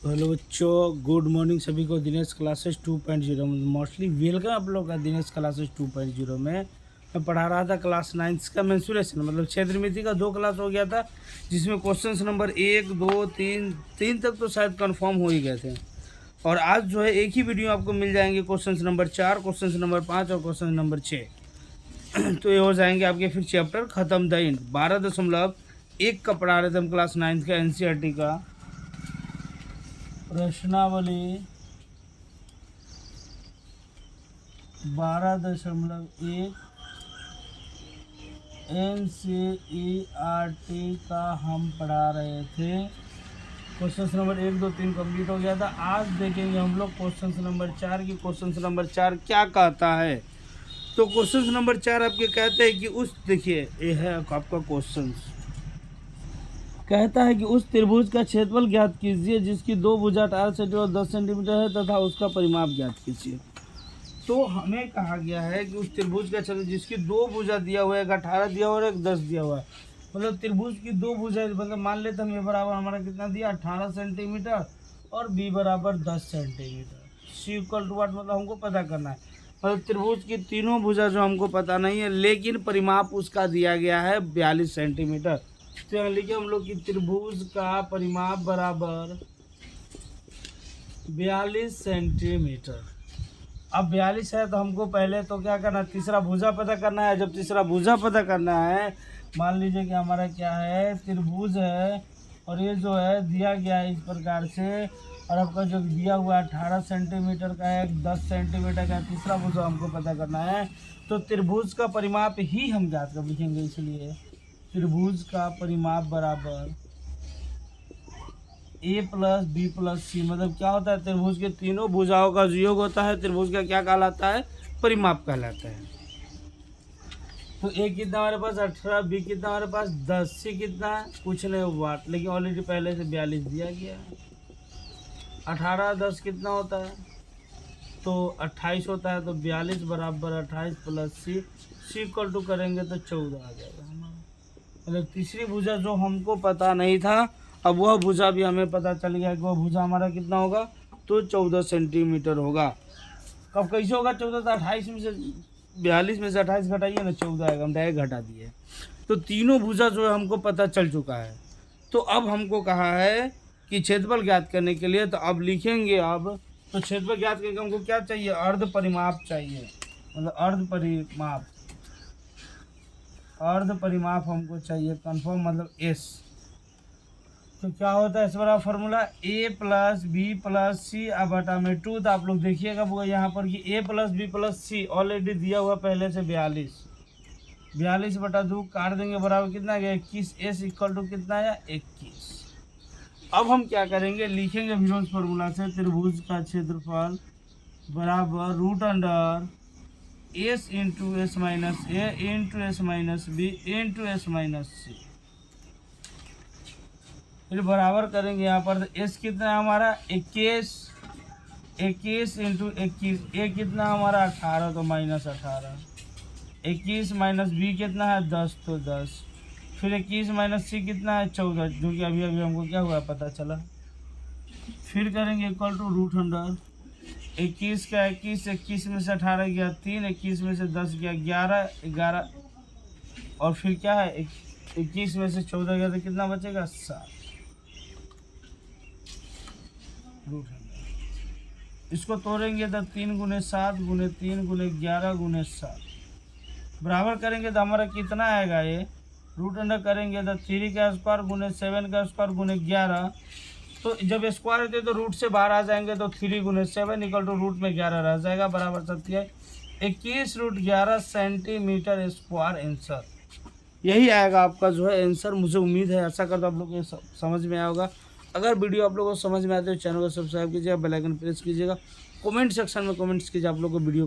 तो हेलो बच्चों, good morning सभी को। दिनेश क्लासेस 2.0 मोस्टली वेलकम आप लोग का दिनेश क्लासेस 2.0 में। मैं पढ़ा रहा था क्लास 9 का मेंसुरेशन मतलब क्षेत्रमिति का 2 क्लास हो गया था, जिसमें क्वेश्चंस नंबर 1, 2, 3 तक तो शायद कंफर्म हो ही गए थे। और आज जो है एक ही वीडियो आपको मिल जाएंगे क्वेश्चंस नंबर 4, क्वेश्चंस नंबर 5 और क्वेश्चन नंबर 6। तो ये हो जाएंगे आपके फिर चैप्टर ख़त्म द एंड। 12.1 का पढ़ा रहे थे हम क्लास 9 का एनसीईआरटी का प्रश्नावली 12.1 एनसीईआरटी का हम पढ़ा रहे थे। क्वेश्चन नंबर 1, 2, 3 कंप्लीट हो गया था। आज देखेंगे हम लोग क्वेश्चन नंबर 4 की। क्वेश्चन नंबर 4 क्या कहता है? तो क्वेश्चन नंबर 4 आपके कहते हैं कि उस, देखिए ये है आपका क्वेश्चन, कहता है कि उस त्रिभुज का क्षेत्रफल ज्ञात कीजिए जिसकी 2 भुजा 18 सेंटीमीटर और 10 सेंटीमीटर है तथा उसका परिमाप ज्ञात कीजिए। तो हमें कहा गया है कि उस त्रिभुज का क्षेत्रफल जिसकी 2 भुजा दिया हुआ है, एक 18 दिया हुआ है और एक 10 दिया हुआ है। मतलब त्रिभुज की 2 भुजा, मतलब मान लेते हम ये बराबर हमारा कितना दिया 18 सेंटीमीटर और बी बराबर 10 सेंटीमीटर। सी इक्वल टू वाट मतलब हमको पता करना है। मतलब त्रिभुज की तीनों भुजा जो हमको पता नहीं है, लेकिन परिमाप उसका दिया गया है 42 सेंटीमीटर। तो यहाँ लिखे हम लोग कि त्रिभुज का परिमाप बराबर 42 सेंटीमीटर। अब 42 है तो हमको पहले तो क्या करना है, तीसरा भुजा पता करना है। जब तीसरा भुजा पता करना है, मान लीजिए कि हमारा क्या है, त्रिभुज है और ये जो है दिया गया है इस प्रकार से, और आपका जो दिया हुआ है 18 सेंटीमीटर का है, 10 सेंटीमीटर का है, तीसरा भुजा हमको पता करना है। तो त्रिभुज का परिमाप ही हम ज्ञात कर लिखेंगे। इसलिए त्रिभुज का परिमाप बराबर a प्लस बी प्लस सी। मतलब क्या होता है, त्रिभुज के तीनों भुजाओं का जो योग होता है त्रिभुज का क्या कहलाता है, परिमाप कहलाता है। तो a कितना हमारे पास 18, b कितना हमारे पास 10, c कितना है कुछ नहीं वाट, लेकिन ऑलरेडी पहले से 42 दिया गया है। 18 10 कितना होता है, तो 28 होता है। तो 42 बराबर 28 प्लस सी इक्वल टू करेंगे तो 14 आ जाएगा हमारा। मतलब तीसरी भुजा जो हमको पता नहीं था, अब वह भुजा भी हमें पता चल गया कि वह भुजा हमारा कितना होगा, तो 14 सेंटीमीटर होगा। कब कैसे होगा 14? तो 28 में से 42 में से 28 घटाइए ना, 14 आएगा। हम डायरेक्ट घटा दिए। तो तीनों भुजा जो है हमको पता चल चुका है। तो अब हमको कहा है कि क्षेत्रफल ज्ञात करने के लिए, तो अब लिखेंगे। अब तो क्षेत्रफल ज्ञात करके हमको क्या चाहिए, अर्ध परिमाप चाहिए। मतलब अर्ध परिमाप हमको चाहिए कन्फर्म, मतलब एस। तो क्या होता है इस बड़ा formula, a plus B plus C अब बटा में 2। तो आप लोग देखिएगा वो यहाँ पर कि a plus B plus c already दिया हुआ पहले से 42 बटा 2 काट देंगे, बराबर कितना गया 21। एस इक्वल टू कितना आया 21। अब हम क्या करेंगे, लिखेंगे विरोध फॉर्मूला से, त्रिभुज का क्षेत्रफल बराबर root under S into S minus A into S minus B into S minus C. फिर बराबर करेंगे यहाँ पर, तो एस कितना है हमारा 21 इंटू 21, ए कितना हमारा 18 तो माइनस 18, 21 माइनस बी कितना है 10 तो 10, फिर 21 माइनस सी कितना है 14, जो कि अभी हमको क्या हुआ पता चला। फिर करेंगे इक्वल टू रूट अंडर 21 का 21 में से 18 गया 3, 21 में से 10 गया 11, और फिर क्या है 21 में से 14 गया तो कितना बचेगा 7। रूट अंडर इसको तोड़ेंगे तो 3 गुने 7 गुने 3 गुने 11 गुने 7 बराबर करेंगे तो हमारा कितना आएगा, ये रूट अंडर करेंगे तो 3 का स्क्वायर गुने 7 का स्क्वायर गुने 11। तो जब स्क्वायर होते तो रूट से बाहर आ जाएंगे, तो 3 गुने 7 इक्वल टू रूट में 11 रह जाएगा, बराबर 21 रूट 11 सेंटीमीटर स्क्वायर आंसर। यही आएगा आपका जो है आंसर। मुझे उम्मीद है, आशा करता हूँ आप लोग को समझ में आया होगा। अगर वीडियो आप लोगों को समझ में आते तो चैनल को सब्सक्राइब कीजिएगा, बेल आइकन प्रेस कीजिएगा, कमेंट सेक्शन में कमेंट्स कीजिए आप लोग को वीडियो